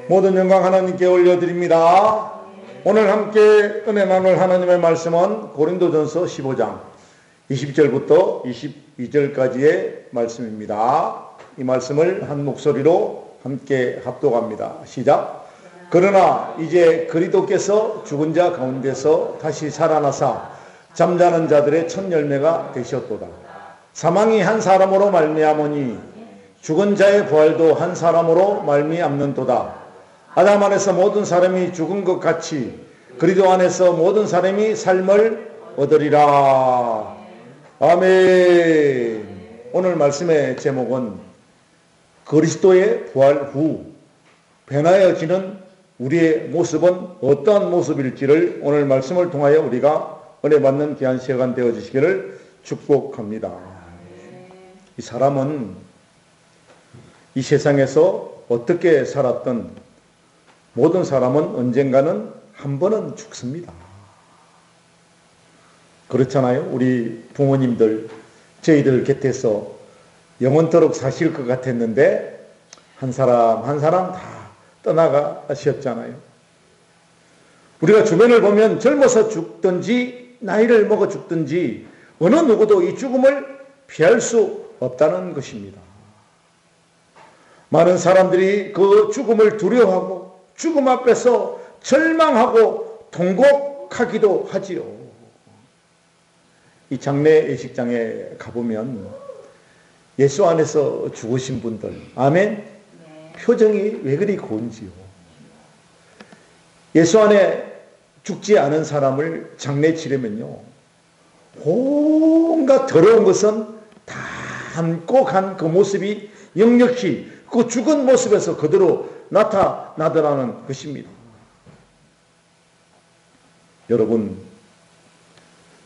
모든 영광 하나님께 올려드립니다. 오늘 함께 은혜 나눌 하나님의 말씀은 고린도전서 15장 20절부터 22절까지의 말씀입니다. 이 말씀을 한 목소리로 함께 합독합니다. 시작. 그러나 이제 그리스도께서 죽은 자 가운데서 다시 살아나사 잠자는 자들의 첫 열매가 되셨도다. 사망이 한 사람으로 말미암으니 죽은 자의 부활도 한 사람으로 말미암는도다. 아담 안에서 모든 사람이 죽은 것 같이 그리스도 안에서 모든 사람이 삶을 얻으리라. 아멘. 오늘 말씀의 제목은 그리스도의 부활 후 변하여지는 우리의 모습은 어떠한 모습일지를 오늘 말씀을 통하여 우리가 은혜 받는 귀한 시간 되어주시기를 축복합니다. 이 사람은 이 세상에서 어떻게 살았던 모든 사람은 언젠가는 한 번은 죽습니다. 그렇잖아요. 우리 부모님들 저희들 곁에서 영원토록 사실 것 같았는데 한 사람 한 사람 다 떠나가셨잖아요. 우리가 주변을 보면 젊어서 죽든지 나이를 먹어 죽든지 어느 누구도 이 죽음을 피할 수 없다는 것입니다. 많은 사람들이 그 죽음을 두려워하고 죽음 앞에서 절망하고 통곡하기도 하지요. 이 장례 예식장에 가보면 예수 안에서 죽으신 분들, 아멘? 표정이 왜 그리 고운지요. 예수 안에 죽지 않은 사람을 장례 치르면요, 온갖 더러운 것은 다 안고 간 그 모습이 역력히 그 죽은 모습에서 그대로 나타나더라는 것입니다. 여러분,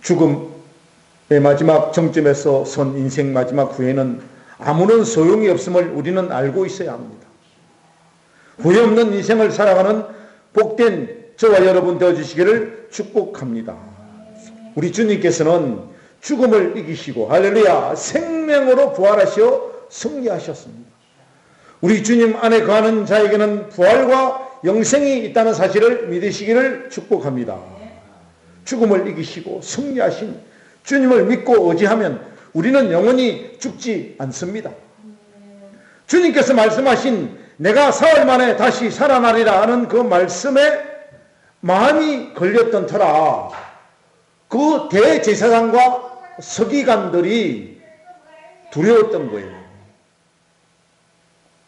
죽음의 마지막 정점에서 선 인생 마지막 후에는 아무런 소용이 없음을 우리는 알고 있어야 합니다. 후회 없는 인생을 살아가는 복된 저와 여러분 되어주시기를 축복합니다. 우리 주님께서는 죽음을 이기시고 할렐루야 생명으로 부활하시어 승리하셨습니다. 우리 주님 안에 거하는 자에게는 부활과 영생이 있다는 사실을 믿으시기를 축복합니다. 죽음을 이기시고 승리하신 주님을 믿고 의지하면 우리는 영원히 죽지 않습니다. 주님께서 말씀하신 내가 사흘 만에 다시 살아나리라 하는 그 말씀에 마음이 걸렸던 터라 그 대제사장과 서기관들이 두려웠던 거예요.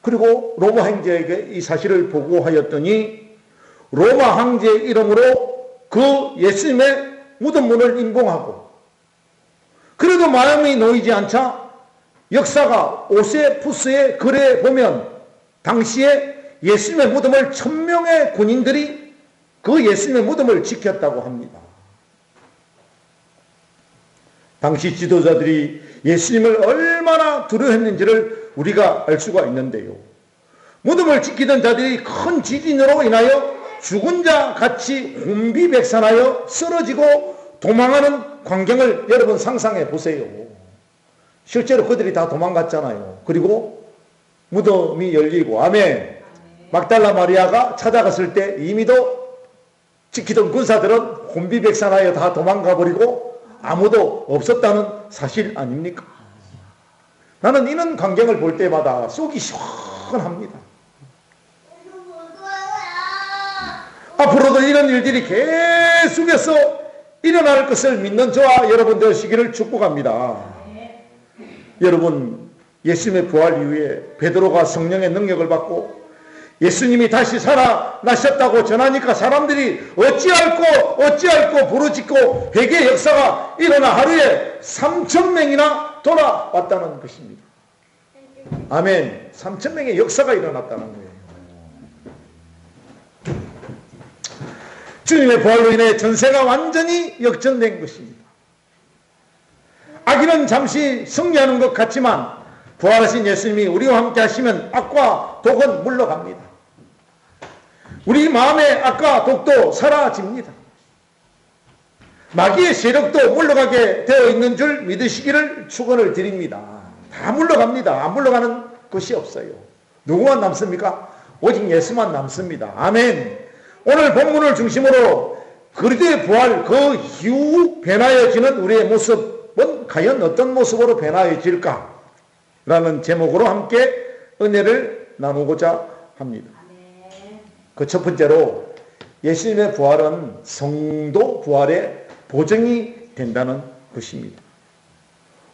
그리고 로마 황제에게 이 사실을 보고하였더니 로마 황제의 이름으로 그 예수님의 무덤문을 인봉하고 그래도 마음이 놓이지 않자 역사가 오세푸스의 글에 보면 당시에 예수님의 무덤을 1000명의 군인들이 그 예수님의 무덤을 지켰다고 합니다. 당시 지도자들이 예수님을 얼마나 두려워했는지를 우리가 알 수가 있는데요. 무덤을 지키던 자들이 큰 지진으로 인하여 죽은 자 같이 혼비백산하여 쓰러지고 도망하는 광경을 여러분 상상해 보세요. 실제로 그들이 다 도망갔잖아요. 그리고 무덤이 열리고 아멘. 막달라 마리아가 찾아갔을 때 이미도 지키던 군사들은 혼비백산하여 다 도망가 버리고 아무도 없었다는 사실 아닙니까? 나는 이런 광경을 볼 때마다 속이 시원합니다. 앞으로도 이런 일들이 계속해서 일어날 것을 믿는 저와 여러분 되시기를 축복합니다. 여러분, 예수님의 부활 이후에 베드로가 성령의 능력을 받고 예수님이 다시 살아나셨다고 전하니까 사람들이 어찌할꼬 부르짖고 회개 역사가 일어나 하루에 3000명이나 돌아왔다는 것입니다. 아멘. 3000명의 역사가 일어났다는 거예요. 주님의 부활로 인해 전세가 완전히 역전된 것입니다. 악인은 잠시 승리하는 것 같지만 부활하신 예수님이 우리와 함께 하시면 악과 독은 물러갑니다. 우리 마음의 악과 독도 사라집니다. 마귀의 세력도 물러가게 되어 있는 줄 믿으시기를 축원을 드립니다. 다 물러갑니다. 안 물러가는 것이 없어요. 누구만 남습니까? 오직 예수만 남습니다. 아멘. 오늘 본문을 중심으로 그리스도의 부활, 그 이후 변화해지는 우리의 모습은 과연 어떤 모습으로 변화해질까? 라는 제목으로 함께 은혜를 나누고자 합니다. 그 첫 번째로 예수님의 부활은 성도 부활의 보증이 된다는 것입니다.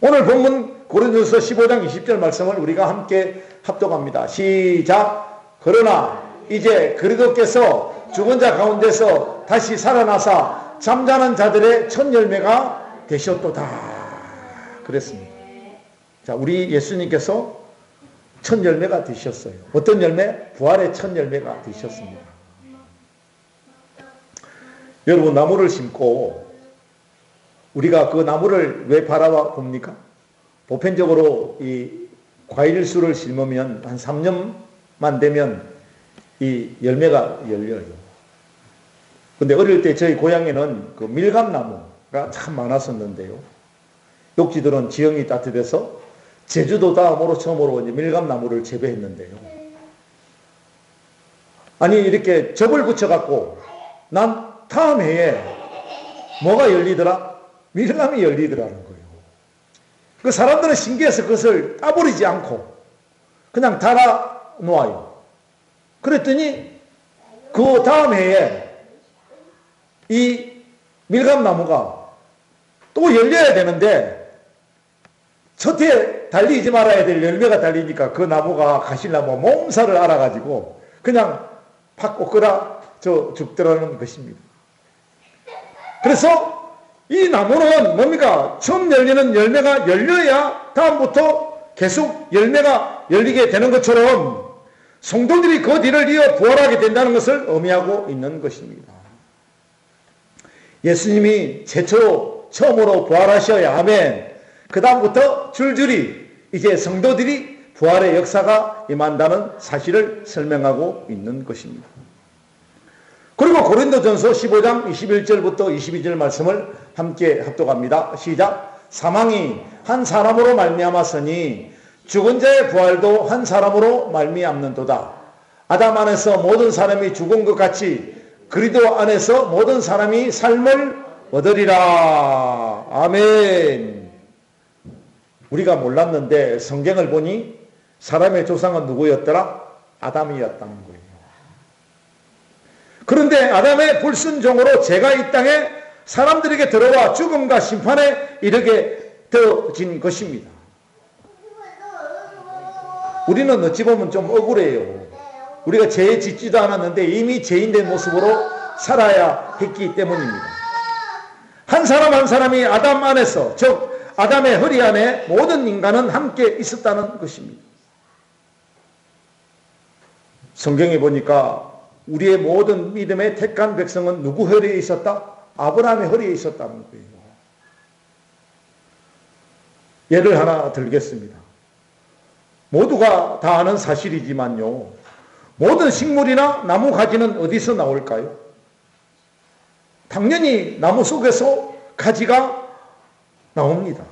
오늘 본문 고린도서 15장 20절 말씀을 우리가 함께 합독합니다. 시작. 그러나 이제 그리스도께서 죽은 자 가운데서 다시 살아나사 잠자는 자들의 첫 열매가 되셨도다. 그랬습니다. 자, 우리 예수님께서 첫 열매가 되셨어요. 어떤 열매? 부활의 첫 열매가 되셨습니다. 여러분, 나무를 심고 우리가 그 나무를 왜 바라봅니까? 보편적으로 이 과일수를 심으면 한 3년만 되면 이 열매가 열려요. 근데 어릴 때 저희 고향에는 그 밀감나무가 참 많았었는데요. 욕지들은 지형이 따뜻해서 제주도 다음으로 처음으로 이제 밀감나무를 재배했는데요. 아니, 이렇게 접을 붙여갖고 난 다음 해에 뭐가 열리더라? 밀감이 열리더라는 거예요. 그 사람들은 신기해서 그것을 따버리지 않고 그냥 달아 놓아요. 그랬더니 그 다음 해에 이 밀감나무가 또 열려야 되는데 첫 해에 달리지 말아야 될 열매가 달리니까 그 나무가 가시나무 몸살을 알아가지고 그냥 팍 꺾으라 죽더라는 것입니다. 그래서 이 나무는 뭡니까? 처음 열리는 열매가 열려야 다음부터 계속 열매가 열리게 되는 것처럼 성도들이 그 뒤를 이어 부활하게 된다는 것을 의미하고 있는 것입니다. 예수님이 최초로 처음으로 부활하셔야 아멘. 그 다음부터 줄줄이 이제 성도들이 부활의 역사가 임한다는 사실을 설명하고 있는 것입니다. 그리고 고린도전서 15장 21절부터 22절 말씀을 함께 합독합니다. 시작. 사망이 한 사람으로 말미암았으니 죽은 자의 부활도 한 사람으로 말미암는도다. 아담 안에서 모든 사람이 죽은 것 같이 그리스도 안에서 모든 사람이 삶을 얻으리라. 아멘. 우리가 몰랐는데 성경을 보니 사람의 조상은 누구였더라? 아담이었다는 거예요. 그런데 아담의 불순종으로 죄가 이 땅에 사람들에게 들어와 죽음과 심판에 이르게 되어진 것입니다. 우리는 어찌 보면 좀 억울해요. 우리가 죄 짓지도 않았는데 이미 죄인된 모습으로 살아야 했기 때문입니다. 한 사람 한 사람이 아담 안에서, 즉 아담의 허리 안에 모든 인간은 함께 있었다는 것입니다. 성경에 보니까 우리의 모든 믿음의 택한 백성은 누구 허리에 있었다? 아브라함의 허리에 있었다는 거예요. 예를 하나 들겠습니다. 모두가 다 아는 사실이지만요, 모든 식물이나 나무 가지는 어디서 나올까요? 당연히 나무 속에서 가지가 나옵니다.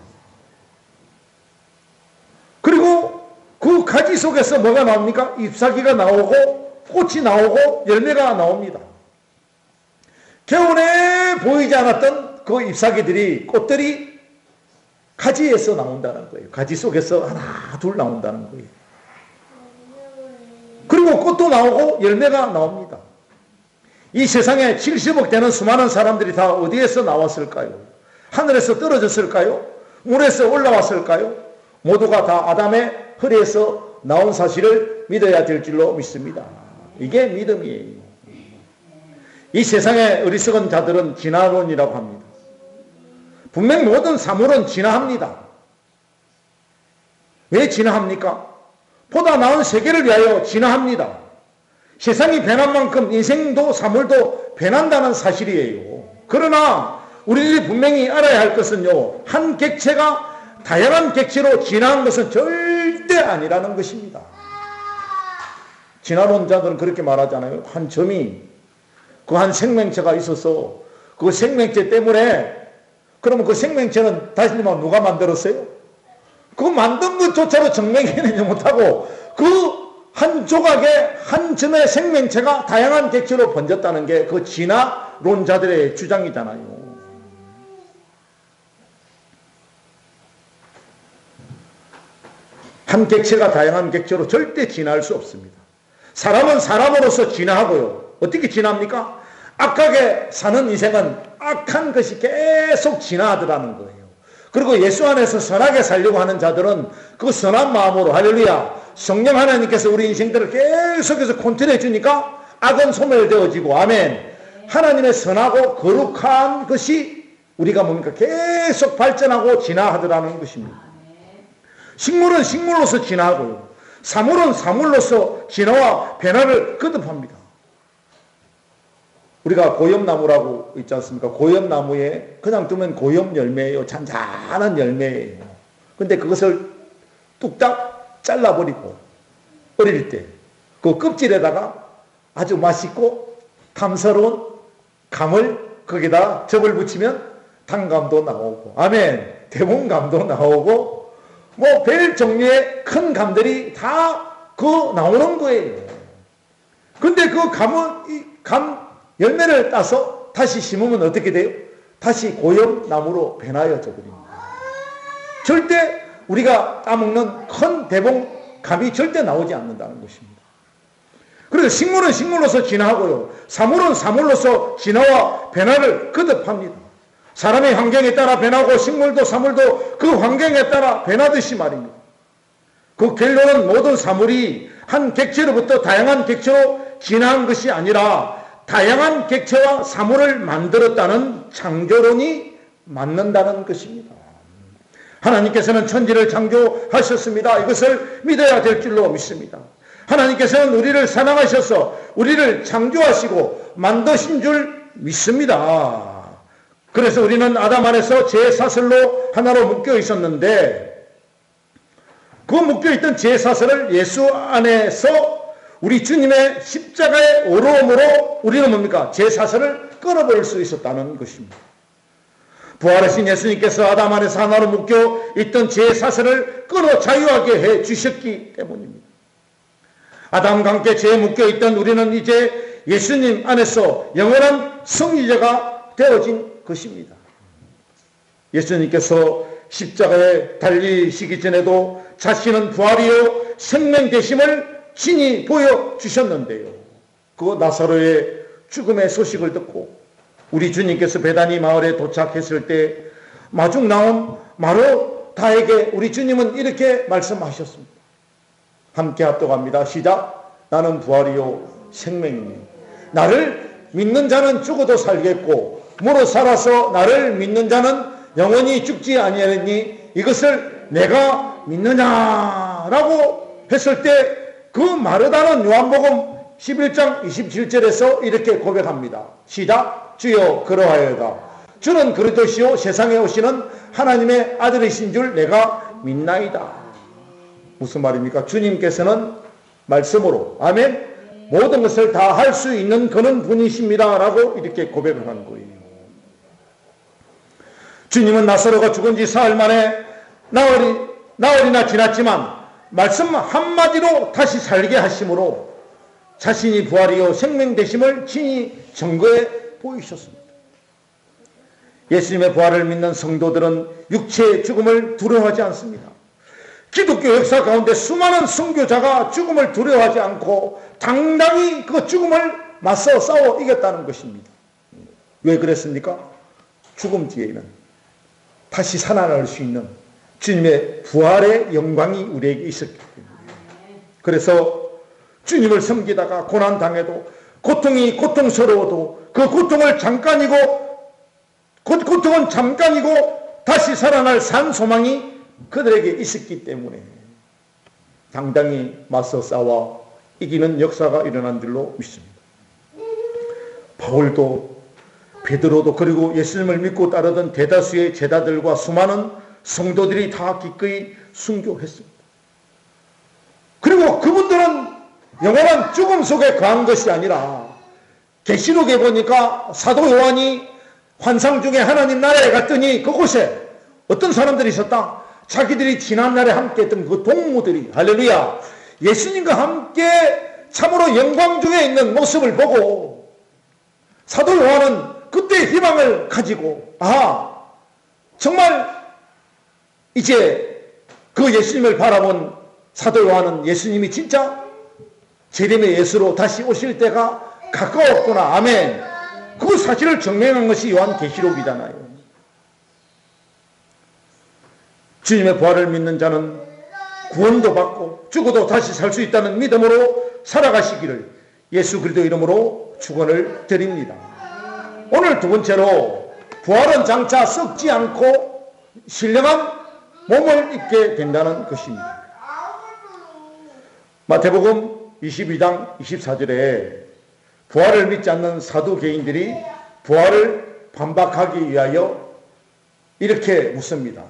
그리고 그 가지 속에서 뭐가 나옵니까? 잎사귀가 나오고 꽃이 나오고 열매가 나옵니다. 겨울에 보이지 않았던 그 잎사귀들이, 꽃들이 가지에서 나온다는 거예요. 가지 속에서 하나 둘 나온다는 거예요. 그리고 꽃도 나오고 열매가 나옵니다. 이 세상에 70억 되는 수많은 사람들이 다 어디에서 나왔을까요? 하늘에서 떨어졌을까요? 물에서 올라왔을까요? 모두가 다 아담의 허리에서 나온 사실을 믿어야 될 줄로 믿습니다. 이게 믿음이에요. 이 세상의 어리석은 자들은 진화론이라고 합니다. 분명 모든 사물은 진화합니다. 왜 진화합니까? 보다 나은 세계를 위하여 진화합니다. 세상이 변한 만큼 인생도 사물도 변한다는 사실이에요. 그러나 우리들이 분명히 알아야 할 것은요, 한 객체가 다양한 객체로 진화한 것은 절대 아니라는 것입니다. 진화론자들은 그렇게 말하잖아요. 한 점이, 그 한 생명체가 있어서 그 생명체 때문에, 그러면 그 생명체는 다시 말하면 누가 만들었어요? 그 만든 것조차도 증명해내지 못하고 그 한 조각의 한 점의 생명체가 다양한 객체로 번졌다는 게 그 진화론자들의 주장이잖아요. 한 객체가 다양한 객체로 절대 진화할 수 없습니다. 사람은 사람으로서 진화하고요. 어떻게 진화합니까? 악하게 사는 인생은 악한 것이 계속 진화하더라는 거예요. 그리고 예수 안에서 선하게 살려고 하는 자들은 그 선한 마음으로 할렐루야 성령 하나님께서 우리 인생들을 계속해서 컨트롤해 주니까 악은 소멸되어지고 아멘. 하나님의 선하고 거룩한 것이 우리가 뭡니까? 계속 발전하고 진화하더라는 것입니다. 식물은 식물로서 진화하고요. 사물은 사물로서 진화와 변화를 거듭합니다. 우리가 고엽나무라고 있지 않습니까? 고엽나무에 그냥 두면 고엽 열매예요. 잔잔한 열매예요. 근데 그것을 뚝딱 잘라버리고 어릴 때 그 껍질에다가 아주 맛있고 탐스러운 감을 거기다 접을 붙이면 단감도 나오고 아멘 대봉감도 나오고 뭐 별 종류의 큰 감들이 다 그 나오는 거예요. 근데 그 감 열매를 따서 다시 심으면 어떻게 돼요? 다시 고엽나무로 변하여져 버립니다. 절대 우리가 따먹는 큰 대봉감이 절대 나오지 않는다는 것입니다. 그래서 식물은 식물로서 진화하고요. 사물은 사물로서 진화와 변화를 거듭합니다. 사람의 환경에 따라 변하고 식물도 사물도 그 환경에 따라 변하듯이 말입니다. 그 결론은 모든 사물이 한 객체로부터 다양한 객체로 진화한 것이 아니라 다양한 객체와 사물을 만들었다는 창조론이 맞는다는 것입니다. 하나님께서는 천지를 창조하셨습니다. 이것을 믿어야 될 줄로 믿습니다. 하나님께서는 우리를 사랑하셔서 우리를 창조하시고 만드신 줄 믿습니다. 그래서 우리는 아담 안에서 제사슬로 하나로 묶여 있었는데 그 묶여있던 제사슬을 예수 안에서 우리 주님의 십자가의 어려움으로 우리는 뭡니까? 제사슬을 끊어버릴 수 있었다는 것입니다. 부활하신 예수님께서 아담 안에서 하나로 묶여있던 제사슬을 끊어 자유하게 해 주셨기 때문입니다. 아담과 함께 죄에 묶여있던 우리는 이제 예수님 안에서 영원한 성리자가 되어진 것입니다. 예수님께서 십자가에 달리시기 전에도 자신은 부활이요 생명 되심을 친히 보여주셨는데요. 그 나사로의 죽음의 소식을 듣고 우리 주님께서 베다니 마을에 도착했을 때 마중 나온 마르다에게 우리 주님은 이렇게 말씀하셨습니다. 함께 합독합니다. 시작. 나는 부활이요 생명이니 나를 믿는 자는 죽어도 살겠고 무릇 살아서 나를 믿는 자는 영원히 죽지 아니하리니 이것을 내가 믿느냐라고 했을 때 그 마르다는 요한복음 11장 27절에서 이렇게 고백합니다. 시작. 주여 그러하여다. 주는 그리스도시요 세상에 오시는 하나님의 아들이신 줄 내가 믿나이다. 무슨 말입니까? 주님께서는 말씀으로 아멘 모든 것을 다 할 수 있는 그런 분이십니다 라고 이렇게 고백을 한 거예요. 주님은 나사로가 죽은 지 사흘 만에 나흘이나 지났지만 말씀 한마디로 다시 살게 하심으로 자신이 부활이요 생명 되심을 친히 증거해 보이셨습니다. 예수님의 부활을 믿는 성도들은 육체의 죽음을 두려워하지 않습니다. 기독교 역사 가운데 수많은 선교자가 죽음을 두려워하지 않고 당당히 그 죽음을 맞서 싸워 이겼다는 것입니다. 왜 그랬습니까? 죽음 뒤에는 다시 살아날 수 있는 주님의 부활의 영광이 우리에게 있었기 때문에 그래서 주님을 섬기다가 고난당해도 고통이 고통스러워도 그 고통은 잠깐이고 다시 살아날 산 소망이 그들에게 있었기 때문에 당당히 맞서 싸워 이기는 역사가 일어난 줄로 믿습니다. 바울도 베드로도 그리고 예수님을 믿고 따르던 대다수의 제자들과 수많은 성도들이 다 기꺼이 순교했습니다. 그리고 그분들은 영원한 죽음 속에 거한 것이 아니라 계시록에 보니까 사도 요한이 환상 중에 하나님 나라에 갔더니 그곳에 어떤 사람들이 있었다. 자기들이 지난날에 함께 했던 그 동무들이 할렐루야 예수님과 함께 참으로 영광 중에 있는 모습을 보고 사도 요한은 그때 희망을 가지고 정말 이제 그 예수님을 바라본 사도 요한은 예수님이 진짜 재림의 예수로 다시 오실 때가 가까웠구나. 아멘. 그 사실을 증명한 것이 요한계시록이잖아요. 주님의 부활을 믿는 자는 구원도 받고 죽어도 다시 살 수 있다는 믿음으로 살아가시기를 예수 그리스도 이름으로 축원을 드립니다. 오늘 두 번째로 부활은 장차 썩지 않고 신령한 몸을 입게 된다는 것입니다. 마태복음 22장 24절에 부활을 믿지 않는 사두개인들이 부활을 반박하기 위하여 이렇게 묻습니다.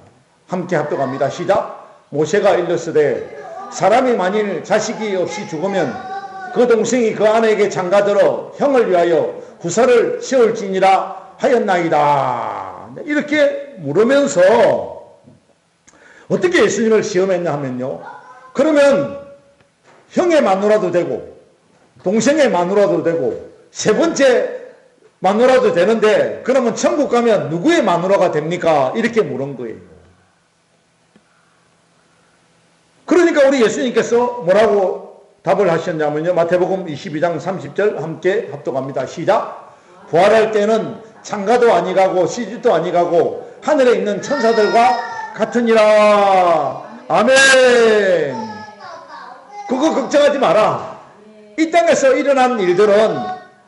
함께 합독합니다. 시작. 모세가 일렀으되 사람이 만일 자식이 없이 죽으면 그 동생이 그 아내에게 장가들어 형을 위하여 후사를 세울지니라 하였나이다. 이렇게 물으면서 어떻게 예수님을 시험했냐 하면요. 그러면 형의 마누라도 되고 동생의 마누라도 되고 세 번째 마누라도 되는데 그러면 천국 가면 누구의 마누라가 됩니까? 이렇게 물은 거예요. 그러니까 우리 예수님께서 뭐라고 답을 하셨냐면요. 마태복음 22장 30절 함께 합독합니다. 시작. 부활할 때는 창가도 아니가고 시집도 아니가고 하늘에 있는 천사들과 같으니라. 아멘. 그거 걱정하지 마라. 이 땅에서 일어난 일들은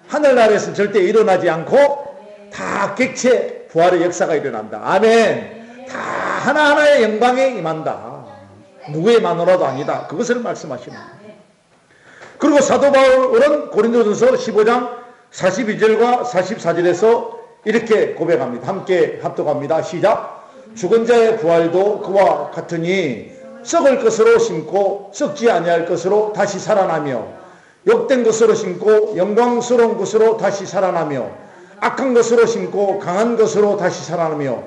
하늘나라에서 절대 일어나지 않고 다 객체 부활의 역사가 일어난다. 아멘. 다 하나하나의 영광에 임한다. 누구의 마누라도 아니다. 그것을 말씀하십니다. 그리고 사도 바울은 고린도전서 15장 42절과 44절에서 이렇게 고백합니다. 함께 합독합니다. 시작. 죽은 자의 부활도 그와 같으니 썩을 것으로 심고 썩지 아니할 것으로 다시 살아나며 욕된 것으로 심고 영광스러운 것으로 다시 살아나며 악한 것으로 심고 강한 것으로 다시 살아나며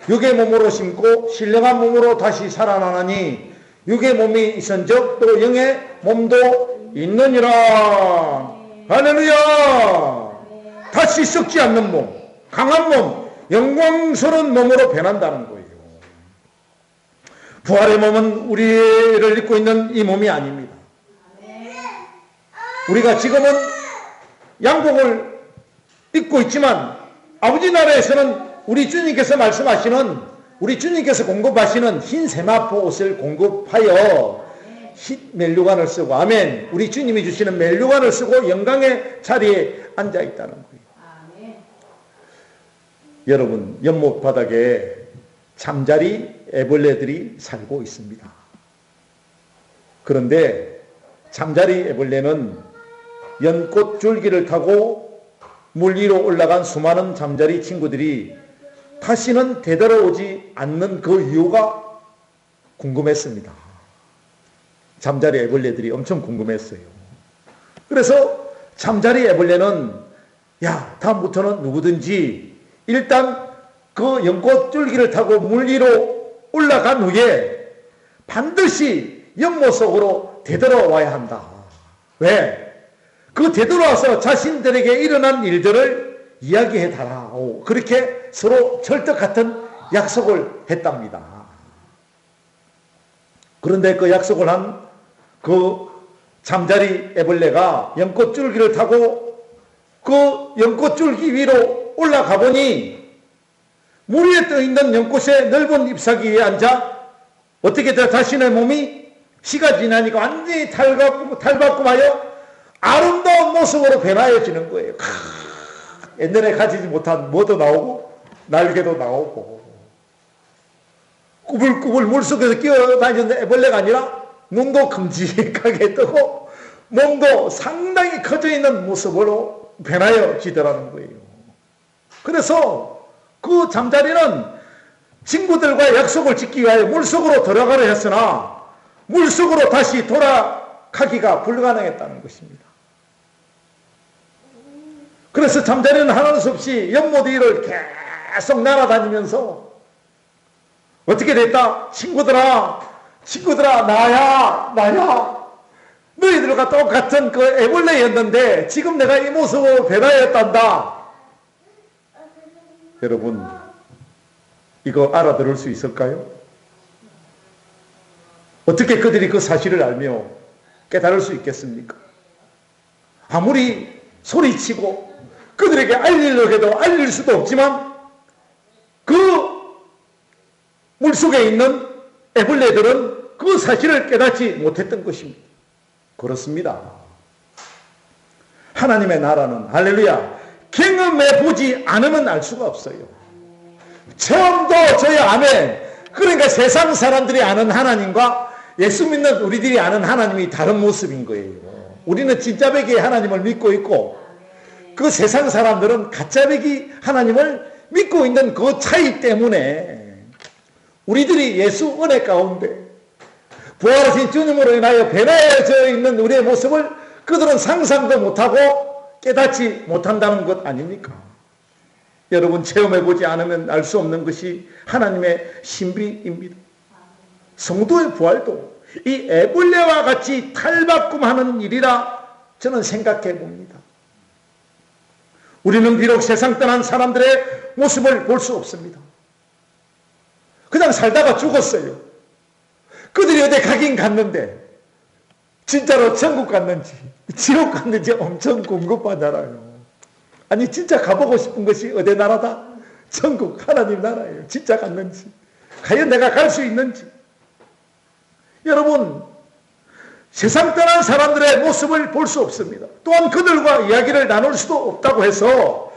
육의 몸으로 심고 신령한 몸으로 다시 살아나니 육의 몸이 있은즉 또 영의 몸도 있느니라. 할렐루야. 다시 썩지 않는 몸, 강한 몸, 영광스러운 몸으로 변한다는 거예요. 부활의 몸은 우리를 입고 있는 이 몸이 아닙니다. 우리가 지금은 양복을 입고 있지만 아버지 나라에서는 우리 주님께서 말씀하시는 우리 주님께서 공급하시는 흰 세마포 옷을 공급하여 흰 멜류관을 쓰고 아멘. 우리 주님이 주시는 멜류관을 쓰고 영광의 자리에 앉아 있다는 거예요. 여러분 연못 바닥에 잠자리 애벌레들이 살고 있습니다. 그런데 잠자리 애벌레는 연꽃 줄기를 타고 물 위로 올라간 수많은 잠자리 친구들이 다시는 되돌아오지 않는 그 이유가 궁금했습니다. 잠자리 애벌레들이 엄청 궁금했어요. 그래서 잠자리 애벌레는 다음부터는 누구든지 일단 그 연꽃 줄기를 타고 물 위로 올라간 후에 반드시 연못 속으로 되돌아와야 한다. 왜? 그 되돌아와서 자신들에게 일어난 일들을 이야기해달라. 그렇게 서로 철떡 같은 약속을 했답니다. 그런데 그 약속을 한 그 잠자리 애벌레가 연꽃줄기를 타고 그 연꽃줄기 위로 올라가 보니 물 위에 떠있는 연꽃의 넓은 잎사귀에 앉아 어떻게 자신의 몸이 시가 지나니까 완전히 탈바꿈하여 아름다운 모습으로 변화해지는 거예요. 옛날에 가지지 못한 뭐도 나오고 날개도 나오고 꾸불꾸불 물속에서 끼어다니는 애벌레가 아니라 눈도 큼직하게 뜨고 몸도 상당히 커져 있는 모습으로 변화해지더라는 거예요. 그래서 그 잠자리는 친구들과 약속을 지키기 위하여 물속으로 들어가려 했으나 물속으로 다시 돌아가기가 불가능했다는 것입니다. 그래서 잠자리는 하는 수 없이 연못 위를 계속 날아다니면서 어떻게 됐다? 친구들아 나야 너희들과 똑같은 그 애벌레였는데 지금 내가 이 모습으로 변화했단다. 여러분, 이거 알아들을 수 있을까요? 어떻게 그들이 그 사실을 알며 깨달을 수 있겠습니까? 아무리 소리치고 그들에게 알리려고 해도 알릴 수도 없지만 그 물속에 있는 애벌레들은 그 사실을 깨닫지 못했던 것입니다. 그렇습니다. 하나님의 나라는 할렐루야 경험해 보지 않으면 알 수가 없어요. 처음도 저야 아멘. 그러니까 세상 사람들이 아는 하나님과 예수 믿는 우리들이 아는 하나님이 다른 모습인 거예요. 우리는 진짜배기의 하나님을 믿고 있고 그 세상 사람들은 가짜배기 하나님을 믿고 있는 그 차이 때문에 우리들이 예수 은혜 가운데 부활하신 주님으로 인하여 변해져 있는 우리의 모습을 그들은 상상도 못하고 깨닫지 못한다는 것 아닙니까? 여러분, 체험해보지 않으면 알 수 없는 것이 하나님의 신비입니다. 성도의 부활도 이 애벌레와 같이 탈바꿈하는 일이라 저는 생각해 봅니다. 우리는 비록 세상 떠난 사람들의 모습을 볼 수 없습니다. 그냥 살다가 죽었어요. 그들이 어디 가긴 갔는데 진짜로 천국 갔는지 지옥 갔는지 엄청 궁금하잖아요. 아니 진짜 가보고 싶은 것이 어디 나라다? 천국 하나님 나라예요. 진짜 갔는지 과연 내가 갈 수 있는지. 여러분, 세상 떠난 사람들의 모습을 볼 수 없습니다. 또한 그들과 이야기를 나눌 수도 없다고 해서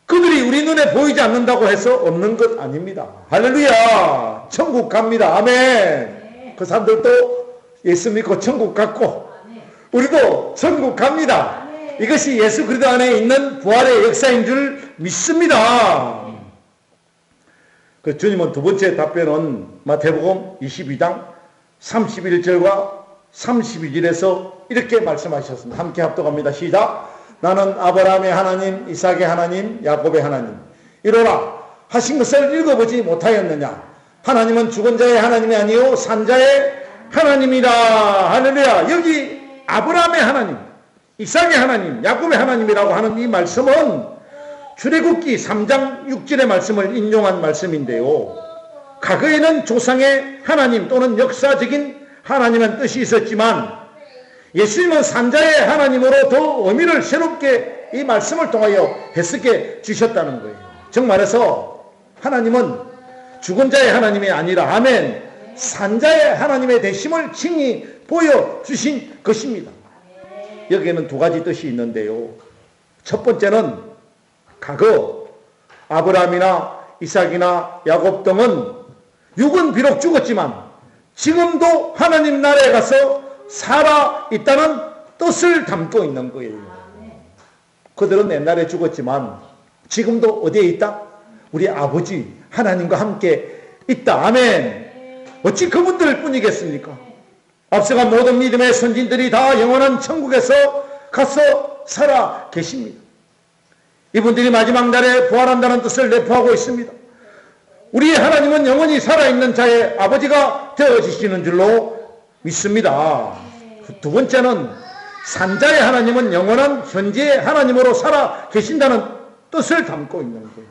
그들이 우리 눈에 보이지 않는다고 해서 없는 것 아닙니다. 할렐루야. 천국 갑니다. 아멘. 그 사람들도 예수 믿고 천국 갔고 우리도 천국 갑니다. 이것이 예수 그리스도 안에 있는 부활의 역사인 줄 믿습니다. 그 주님은 두 번째 답변은 마태복음 22장 31절과 32절에서 이렇게 말씀하셨습니다. 함께 합독합니다. 시작. 나는 아브라함의 하나님, 이삭의 하나님, 야곱의 하나님. 이로라 하신 것을 읽어보지 못하였느냐? 하나님은 죽은 자의 하나님이 아니요 산자의 하나님이라. 할렐루야. 여기 아브라함의 하나님, 이삭의 하나님, 야곱의 하나님이라고 하는 이 말씀은 출애굽기 3장 6절의 말씀을 인용한 말씀인데요. 과거에는 조상의 하나님 또는 역사적인 하나님은 뜻이 있었지만 예수님은 산자의 하나님으로 더 의미를 새롭게 이 말씀을 통하여 해석해 주셨다는 거예요. 즉 말해서 하나님은 죽은 자의 하나님이 아니라 아멘 산자의 하나님의 되심을 칭히 보여주신 것입니다. 여기에는 두 가지 뜻이 있는데요. 첫 번째는 과거 아브라함이나 이삭이나 야곱 등은 육은 비록 죽었지만 지금도 하나님 나라에 가서 살아있다는 뜻을 담고 있는 거예요. 그들은 옛날에 죽었지만 지금도 어디에 있다? 우리 아버지 하나님과 함께 있다. 아멘. 어찌 그분들 뿐이겠습니까? 앞서간 모든 믿음의 선진들이 다 영원한 천국에서 가서 살아 계십니다. 이분들이 마지막 날에 부활한다는 뜻을 내포하고 있습니다. 우리의 하나님은 영원히 살아있는 자의 아버지가 되어지시는 줄로 믿습니다. 두 번째는 산자의 하나님은 영원한 현재의 하나님으로 살아 계신다는 뜻을 담고 있는 거예요.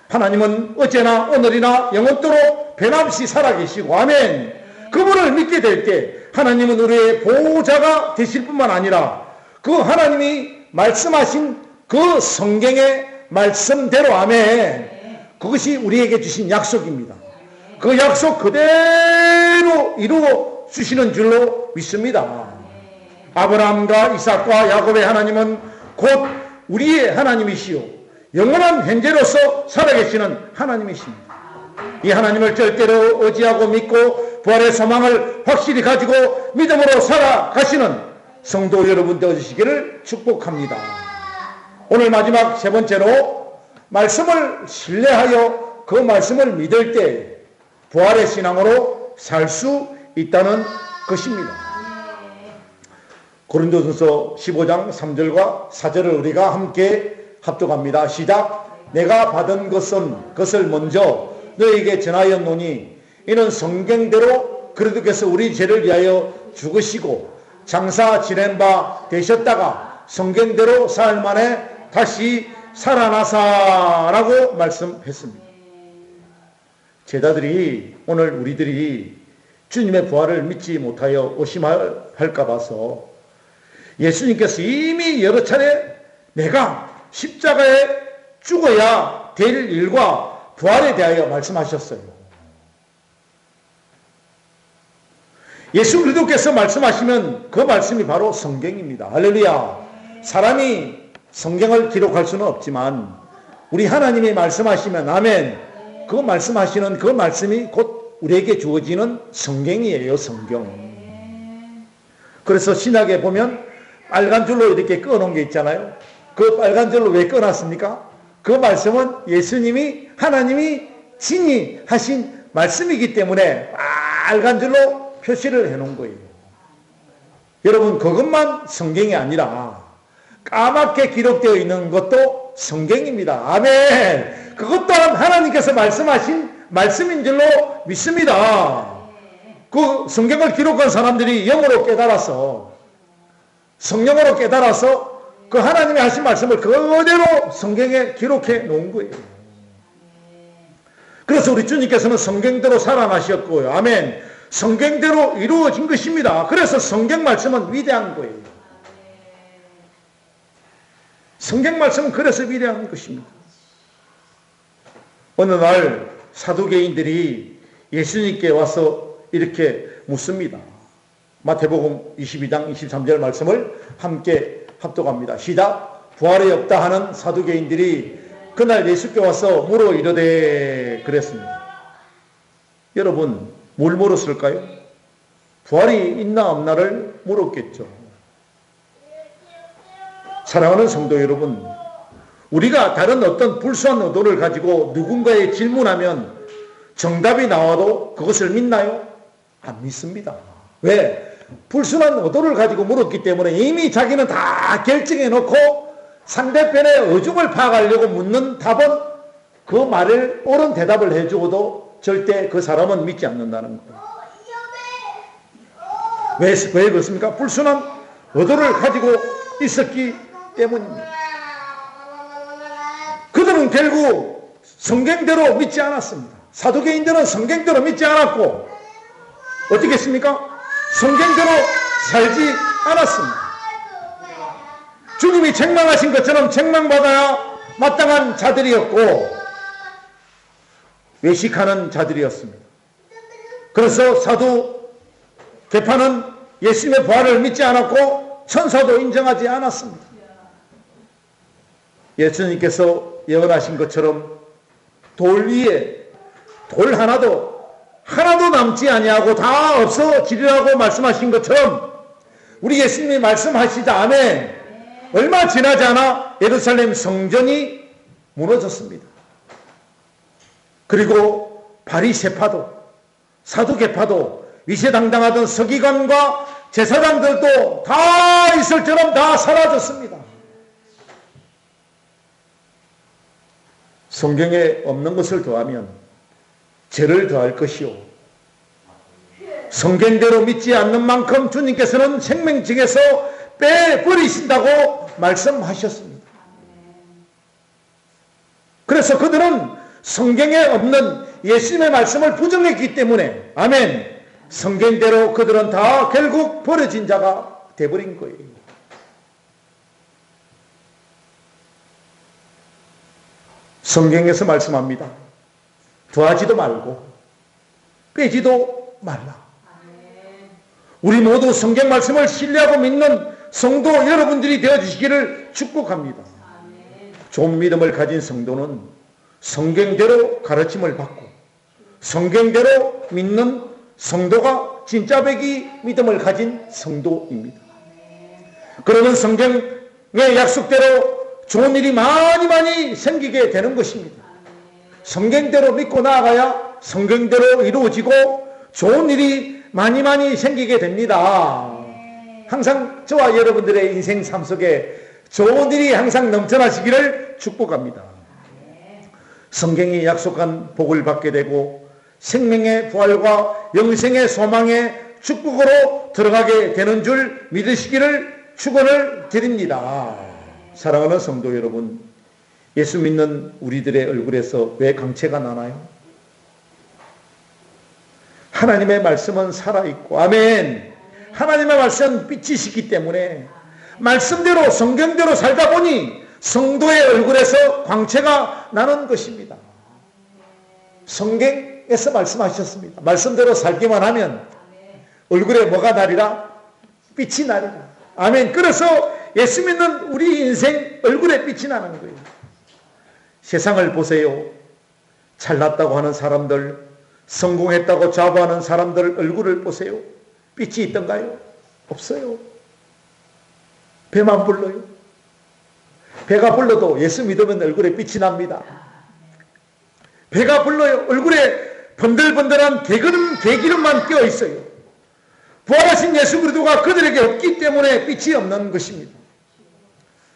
하나님은 어제나 오늘이나 영원토록 변함없이 살아 계시고 아멘. 그분을 믿게 될 때 하나님은 우리의 보호자가 되실 뿐만 아니라 그 하나님이 말씀하신 그 성경의 말씀대로 아멘. 그것이 우리에게 주신 약속입니다. 그 약속 그대로 이루어 주시는 줄로 믿습니다. 아브라함과 이삭과 야곱의 하나님은 곧 우리의 하나님이시요 영원한 현재로서 살아계시는 하나님이십니다. 이 하나님을 절대로 의지하고 믿고 부활의 소망을 확실히 가지고 믿음으로 살아가시는 성도 여러분 되어주시기를 축복합니다. 오늘 마지막 세 번째로 말씀을 신뢰하여 그 말씀을 믿을 때 부활의 신앙으로 살 수 있다는 것입니다. 고린도전서 15장 3절과 4절을 우리가 함께 합독합니다. 시작. 내가 받은 것을 먼저 너에게 전하였노니 이는 성경대로 그리스도께서 우리 죄를 위하여 죽으시고 장사 지낸 바 되셨다가 성경대로 사흘 만에 다시 살아나사라고 말씀했습니다. 제자들이 오늘 우리들이 주님의 부활을 믿지 못하여 의심할까 봐서 예수님께서 이미 여러 차례 내가 십자가에 죽어야 될 일과 부활에 대하여 말씀하셨어요. 예수 그리스도께서 말씀하시면 그 말씀이 바로 성경입니다. 할렐루야. 사람이 성경을 기록할 수는 없지만 우리 하나님이 말씀하시면 아멘. 그 말씀하시는 그 말씀이 곧 우리에게 주어지는 성경이에요. 성경. 그래서 신약에 보면 빨간 줄로 이렇게 꺼놓은 게 있잖아요. 그 빨간 줄로 왜 꺼놨습니까? 그 말씀은 예수님이 하나님이 친히 하신 말씀이기 때문에 빨간 줄로 표시를 해놓은 거예요. 여러분 그것만 성경이 아니라 까맣게 기록되어 있는 것도 성경입니다. 아멘. 그것 또한 하나님께서 말씀하신 말씀인 줄로 믿습니다. 그 성경을 기록한 사람들이 영으로 깨달아서 성령으로 깨달아서 그 하나님이 하신 말씀을 그대로 성경에 기록해 놓은 거예요. 그래서 우리 주님께서는 성경대로 살아나셨고요. 아멘. 성경대로 이루어진 것입니다. 그래서 성경 말씀은 위대한 거예요. 성경 말씀은 그래서 위대한 것입니다. 어느 날 사두개인들이 예수님께 와서 이렇게 묻습니다. 마태복음 22장 23절 말씀을 함께 합독합니다. 시작. 부활이 없다 하는 사두개인들이 그날 예수께 와서 물어 이르되 그랬습니다. 여러분 뭘 물었을까요? 부활이 있나 없나를 물었겠죠. 사랑하는 성도 여러분, 우리가 다른 어떤 불수한 의도를 가지고 누군가에 질문하면 정답이 나와도 그것을 믿나요? 안 믿습니다. 왜? 불순한 의도를 가지고 물었기 때문에 이미 자기는 다 결정해 놓고 상대편의 의중을 파악하려고 묻는 답은 그 말을 옳은 대답을 해주고도 절대 그 사람은 믿지 않는다는 거예요. 왜 그렇습니까? 불순한 의도를 가지고 있었기 때문입니다. 그들은 결국 성경대로 믿지 않았습니다. 사두개인들은 성경대로 믿지 않았고 어떻게 했습니까? 성경대로 살지 않았습니다. 주님이 책망하신 것처럼 책망받아야 마땅한 자들이었고 외식하는 자들이었습니다. 그래서 사도 계파는 예수님의 부활을 믿지 않았고 천사도 인정하지 않았습니다. 예수님께서 예언하신 것처럼 돌 위에 돌 하나도 남지 아니하고 다 없어지리라고 말씀하신 것처럼 우리 예수님이 말씀하시자 아멘. 얼마 지나지 않아 예루살렘 성전이 무너졌습니다. 그리고 바리새파도 사두개파도 위세당당하던 서기관과 제사장들도 다 이슬처럼 다 사라졌습니다. 성경에 없는 것을 더하면 죄를 더할 것이요 성경대로 믿지 않는 만큼 주님께서는 생명책에서 빼버리신다고 말씀하셨습니다. 그래서 그들은 성경에 없는 예수님의 말씀을 부정했기 때문에 아멘. 성경대로 그들은 다 결국 버려진 자가 되어버린 거예요. 성경에서 말씀합니다. 더하지도 말고 빼지도 말라. 우리 모두 성경 말씀을 신뢰하고 믿는 성도 여러분들이 되어주시기를 축복합니다. 좋은 믿음을 가진 성도는 성경대로 가르침을 받고 성경대로 믿는 성도가 진짜 백이 믿음을 가진 성도입니다. 그러면 성경의 약속대로 좋은 일이 많이 생기게 되는 것입니다. 성경대로 믿고 나아가야 성경대로 이루어지고 좋은 일이 많이 생기게 됩니다. 항상 저와 여러분들의 인생 삶 속에 좋은 일이 항상 넘쳐나시기를 축복합니다. 성경이 약속한 복을 받게 되고 생명의 부활과 영생의 소망에 축복으로 들어가게 되는 줄 믿으시기를 축원을 드립니다. 사랑하는 성도 여러분, 예수 믿는 우리들의 얼굴에서 왜 광채가 나나요? 하나님의 말씀은 살아있고, 아멘. 하나님의 말씀은 빛이시기 때문에 말씀대로 성경대로 살다 보니 성도의 얼굴에서 광채가 나는 것입니다. 성경에서 말씀하셨습니다. 말씀대로 살기만 하면 얼굴에 뭐가 나리라? 빛이 나리라. 아멘. 그래서 예수 믿는 우리 인생 얼굴에 빛이 나는 거예요. 세상을 보세요. 잘났다고 하는 사람들, 성공했다고 자부하는 사람들 얼굴을 보세요. 빛이 있던가요? 없어요. 배만 불러요. 배가 불러도 예수 믿으면 얼굴에 빛이 납니다. 배가 불러요. 얼굴에 번들번들한 개기름만 껴 있어요. 부활하신 예수 그리스도가 그들에게 없기 때문에 빛이 없는 것입니다.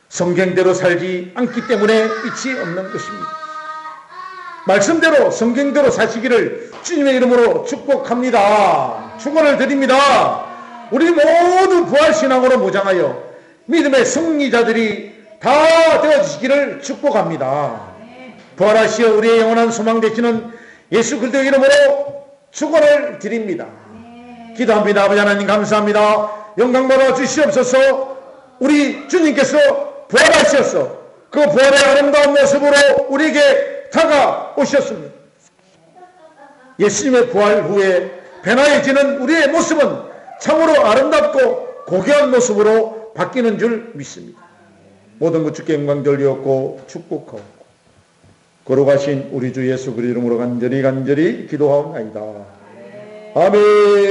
성경대로 살지 않기 때문에 빛이 없는 것입니다. 말씀대로 성경대로 사시기를 주님의 이름으로 축복합니다. 축원을 드립니다. 우리 모두 부활신앙으로 무장하여 믿음의 승리자들이 다 되어주시기를 축복합니다. 부활하시어 우리의 영원한 소망 되시는 예수 그리스도의 이름으로 축원을 드립니다. 기도합니다. 아버지 하나님 감사합니다. 영광 받아 주시옵소서. 우리 주님께서 부활하셔서 그 부활의 아름다운 모습으로 우리에게 다가오셨습니다. 예수님의 부활 후에 변화해지는 우리의 모습은 참으로 아름답고 고귀한 모습으로 바뀌는 줄 믿습니다. 모든 것 주께 영광 돌리었고 축복하고 걸어가신 우리 주 예수 그리스도 이름으로 간절히 기도하옵나이다. 아멘.